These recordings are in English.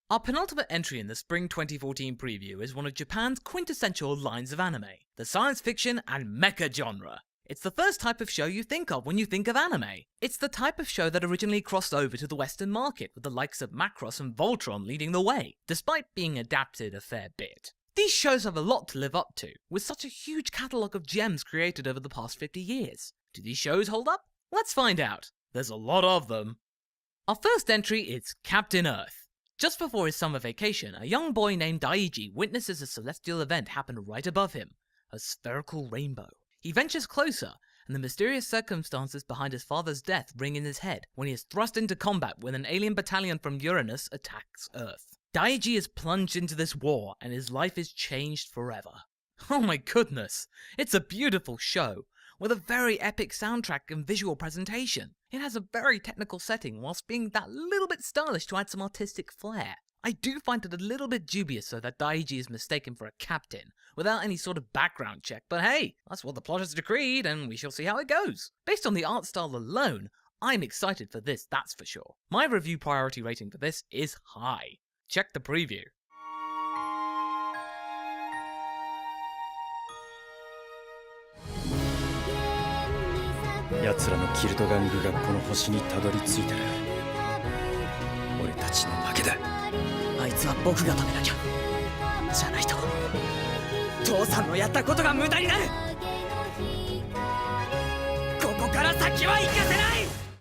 Our penultimate entry in the Spring 2014 preview is one of Japan's quintessential lines of anime, the science fiction and mecha genre. It's the first type of show you think of when you think of anime. It's the type of show that originally crossed over to the Western market, with the likes of Macross and Voltron leading the way, despite being adapted a fair bit. These shows have a lot to live up to, with such a huge catalogue of gems created over the past 50 years. Do these shows hold up? Let's find out. There's a lot of them. Our first entry is Captain Earth. Just before his summer vacation, a young boy named Daiji witnesses a celestial event happen right above him, a spherical rainbow. He ventures closer, and the mysterious circumstances behind his father's death ring in his head when he is thrust into combat when an alien battalion from Uranus attacks Earth. Daiji is plunged into this war, and his life is changed forever. Oh my goodness, it's a beautiful show, with a very epic soundtrack and visual presentation. It has a very technical setting whilst being that little bit stylish to add some artistic flair. I do find it a little bit dubious though that Daiji is mistaken for a captain, without any sort of background check, but hey, that's what the plot has decreed and we shall see how it goes. Based on the art style alone, I'm excited for this, that's for sure. My review priority rating for this is high. Check the preview.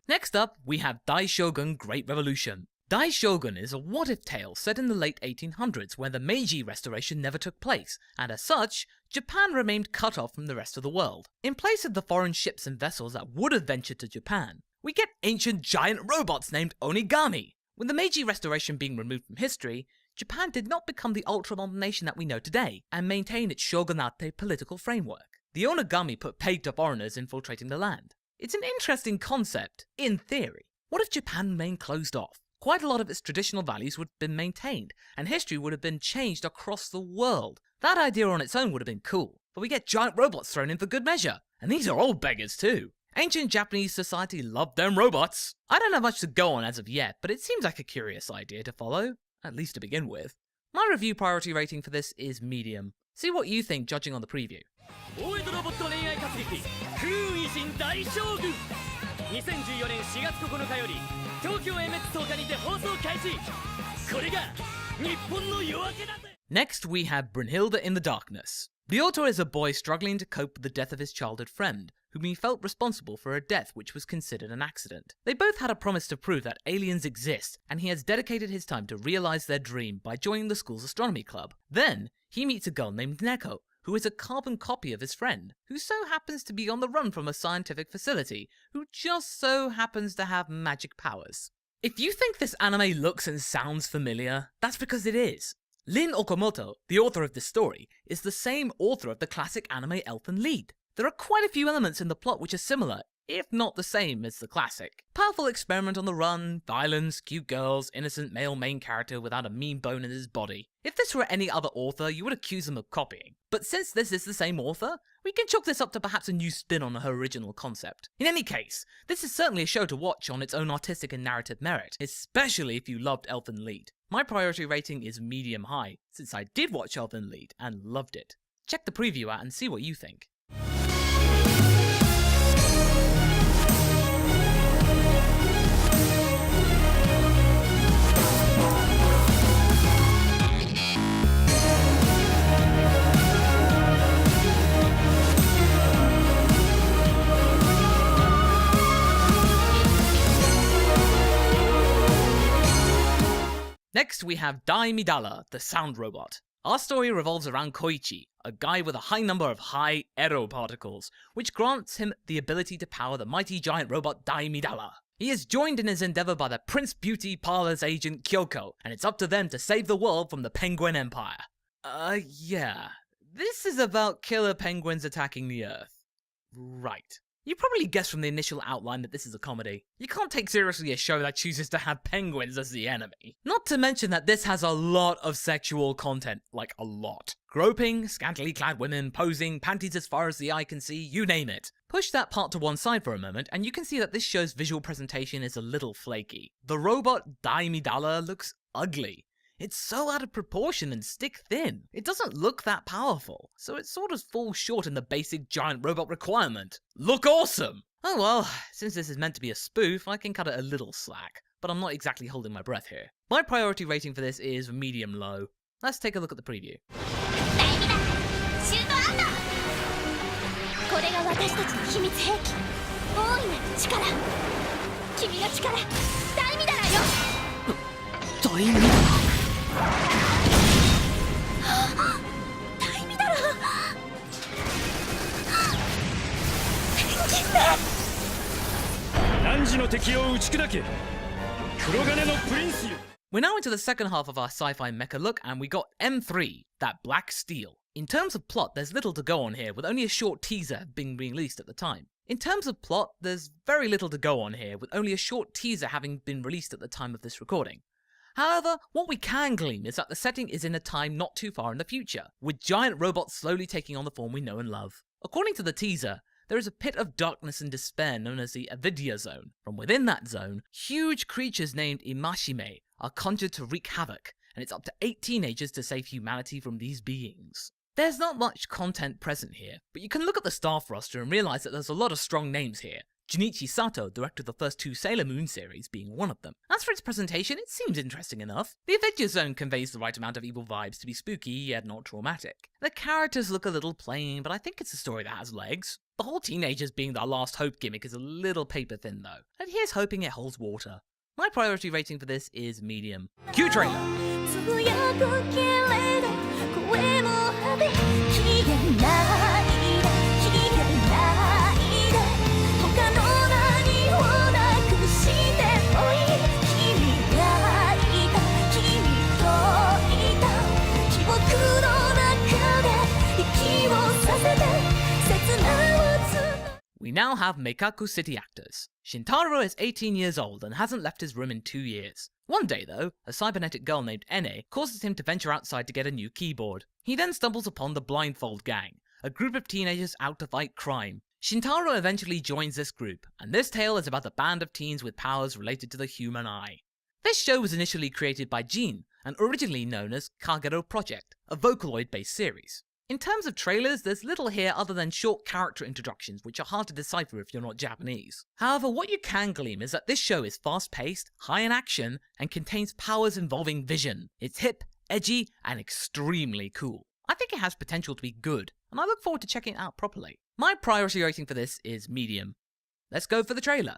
Next up, we have Dai Shogun Great Revolution. Dai Shogun is a what-if tale set in the late 1800s where the Meiji Restoration never took place, and as such, Japan remained cut off from the rest of the world. In place of the foreign ships and vessels that would have ventured to Japan, we get ancient giant robots named Onigami. With the Meiji Restoration being removed from history, Japan did not become the ultra-modern nation that we know today, and maintained its shogunate political framework. The Onigami put paid to foreigners infiltrating the land. It's an interesting concept, in theory. What if Japan remained closed off? Quite a lot of its traditional values would have been maintained, and history would have been changed across the world. That idea on its own would have been cool, but we get giant robots thrown in for good measure, and these are old beggars too. Ancient Japanese society loved them robots. I don't have much to go on as of yet, but it seems like a curious idea to follow, at least to begin with. My review priority rating for this is medium. See what you think judging on the preview. 2014年4月9日より東京 MX 10日にて放送開始これが日本の夜明けだぜ Next we have Brunhilde in the Darkness. The author is a boy struggling to cope with the death of his childhood friend, whom he felt responsible for a death which was considered an accident. They both had a promise to prove that aliens exist, and he has dedicated his time to realize their dream by joining the school's astronomy club. Then, he meets a girl named Neko, who is a carbon copy of his friend, who so happens to be on the run from a scientific facility, who just so happens to have magic powers. If you think this anime looks and sounds familiar, that's because it is. Lin Okamoto, the author of this story, is the same author of the classic anime Elfen Lied. There are quite a few elements in the plot which are similar, if not the same as the classic. Powerful experiment on the run, violence, cute girls, innocent male main character without a mean bone in his body. If this were any other author, you would accuse them of copying. But since this is the same author, we can chalk this up to perhaps a new spin on her original concept. In any case, this is certainly a show to watch on its own artistic and narrative merit, especially if you loved Elfen Lied. My priority rating is medium high, since I did watch Elfen Lied and loved it. Check the preview out and see what you think. Next we have Dai Midala, the sound robot. Our story revolves around Koichi, a guy with a high number of high Ero particles, which grants him the ability to power the mighty giant robot Dai Midala. He is joined in his endeavor by the Prince Beauty Parlor's agent Kyoko, and it's up to them to save the world from the Penguin Empire. Yeah. This is about killer penguins attacking the Earth. Right. You probably guessed from the initial outline that this is a comedy. You can't take seriously a show that chooses to have penguins as the enemy. Not to mention that this has a lot of sexual content, like a lot. Groping, scantily clad women, posing, panties as far as the eye can see, you name it. Push that part to one side for a moment and you can see that this show's visual presentation is a little flaky. The robot Dai Midala looks ugly. It's so out of proportion and stick thin. It doesn't look that powerful, so it sort of falls short in the basic giant robot requirement. Look awesome! Oh well, since this is meant to be a spoof, I can cut it a little slack, but I'm not exactly holding my breath here. My priority rating for this is medium-low. Let's take a look at the preview. We're now into the second half of our sci-fi mecha look, and we got M3, that black steel. In terms of plot, there's little to go on here, with only a short teaser being released at the time. In terms of plot, there's very little to go on here, with only a short teaser having been released at the time of this recording. However, what we can glean is that the setting is in a time not too far in the future, with giant robots slowly taking on the form we know and love. According to the teaser, there is a pit of darkness and despair known as the Avidya Zone. From within that zone, huge creatures named Imashime are conjured to wreak havoc, and it's up to 8 teenagers to save humanity from these beings. There's not much content present here, but you can look at the staff roster and realise that there's a lot of strong names here. Junichi Sato directed the first 2 Sailor Moon series, being one of them. As for its presentation, it seems interesting enough. The Avidya Zone conveys the right amount of evil vibes to be spooky, yet not traumatic. The characters look a little plain, but I think it's a story that has legs. The whole teenagers being the last hope gimmick is a little paper thin though, and here's hoping it holds water. My priority rating for this is medium. Cue trailer! We now have Meikaku City actors. Shintaro is 18 years old and hasn't left his room in 2 years. One day though, a cybernetic girl named Ene causes him to venture outside to get a new keyboard. He then stumbles upon the Blindfold Gang, a group of teenagers out to fight crime. Shintaro eventually joins this group, and this tale is about a band of teens with powers related to the human eye. This show was initially created by Jin, and originally known as Kagero Project, a Vocaloid-based series. In terms of trailers, there's little here other than short character introductions, which are hard to decipher if you're not Japanese. However, what you can glean is that this show is fast-paced, high in action, and contains powers involving vision. It's hip, edgy, and extremely cool. I think it has potential to be good, and I look forward to checking it out properly. My priority rating for this is medium. Let's go for the trailer.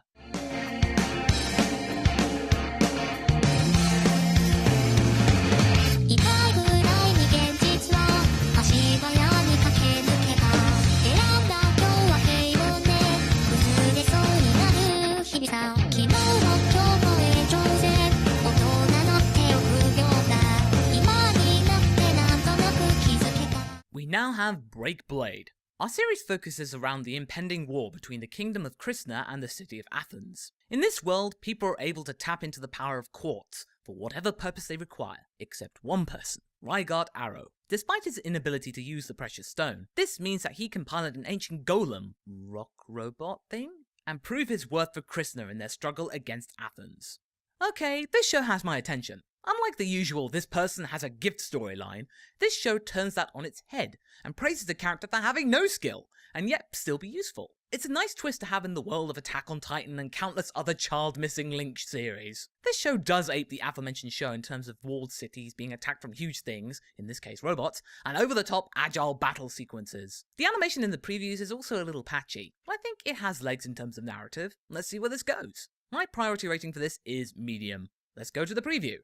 We now have Break Blade. Our series focuses around the impending war between the kingdom of Krishna and the city of Athens. In this world, people are able to tap into the power of quartz for whatever purpose they require, except one person, Ryguard Arrow. Despite his inability to use the precious stone, this means that he can pilot an ancient golem, rock robot thing, and prove his worth for Krishna in their struggle against Athens. Okay, this show has my attention. Unlike the usual this person has a gift storyline, this show turns that on its head and praises the character for having no skill, and yet still be useful. It's a nice twist to have in the world of Attack on Titan and countless other child missing link series. This show does ape the aforementioned show in terms of walled cities being attacked from huge things, in this case robots, and over-the-top agile battle sequences. The animation in the previews is also a little patchy, but I think it has legs in terms of narrative. Let's see where this goes. My priority rating for this is medium. Let's go to the preview.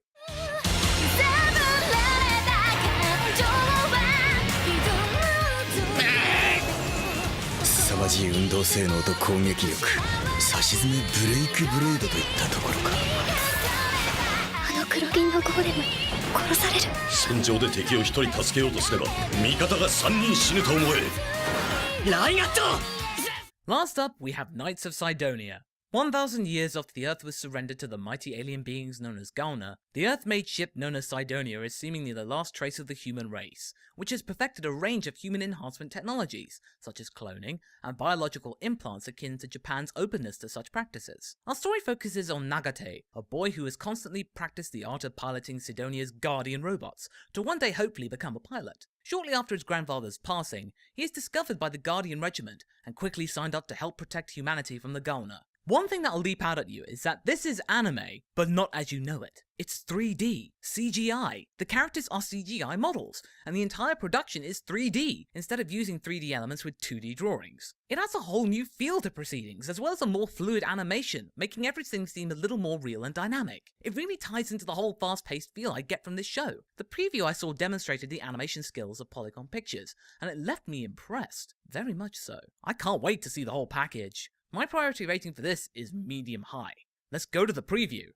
Last up, we have Knights of Sidonia. 1,000 years after the Earth was surrendered to the mighty alien beings known as Galna, the Earth-made ship known as Cydonia is seemingly the last trace of the human race, which has perfected a range of human enhancement technologies, such as cloning and biological implants akin to Japan's openness to such practices. Our story focuses on Nagate, a boy who has constantly practiced the art of piloting Cydonia's guardian robots, to one day hopefully become a pilot. Shortly after his grandfather's passing, he is discovered by the Guardian Regiment and quickly signed up to help protect humanity from the Galna. One thing that'll leap out at you is that this is anime, but not as you know it. It's 3D, CGI. The characters are CGI models, and the entire production is 3D, instead of using 3D elements with 2D drawings. It adds a whole new feel to proceedings, as well as a more fluid animation, making everything seem a little more real and dynamic. It really ties into the whole fast-paced feel I get from this show. The preview I saw demonstrated the animation skills of Polygon Pictures, and it left me impressed. Very much so. I can't wait to see the whole package. My priority rating for this is medium high. Let's go to the preview.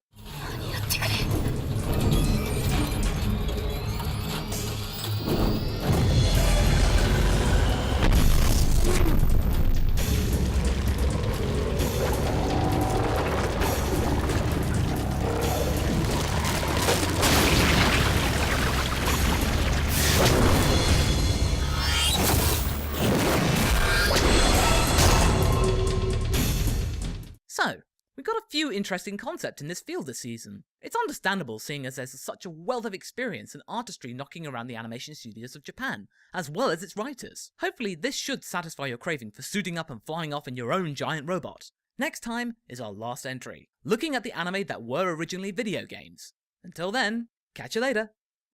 So, we got a few interesting concepts in this field this season. It's understandable seeing as there's such a wealth of experience and artistry knocking around the animation studios of Japan, as well as its writers. Hopefully this should satisfy your craving for suiting up and flying off in your own giant robot. Next time is our last entry, looking at the anime that were originally video games. Until then, catch you later.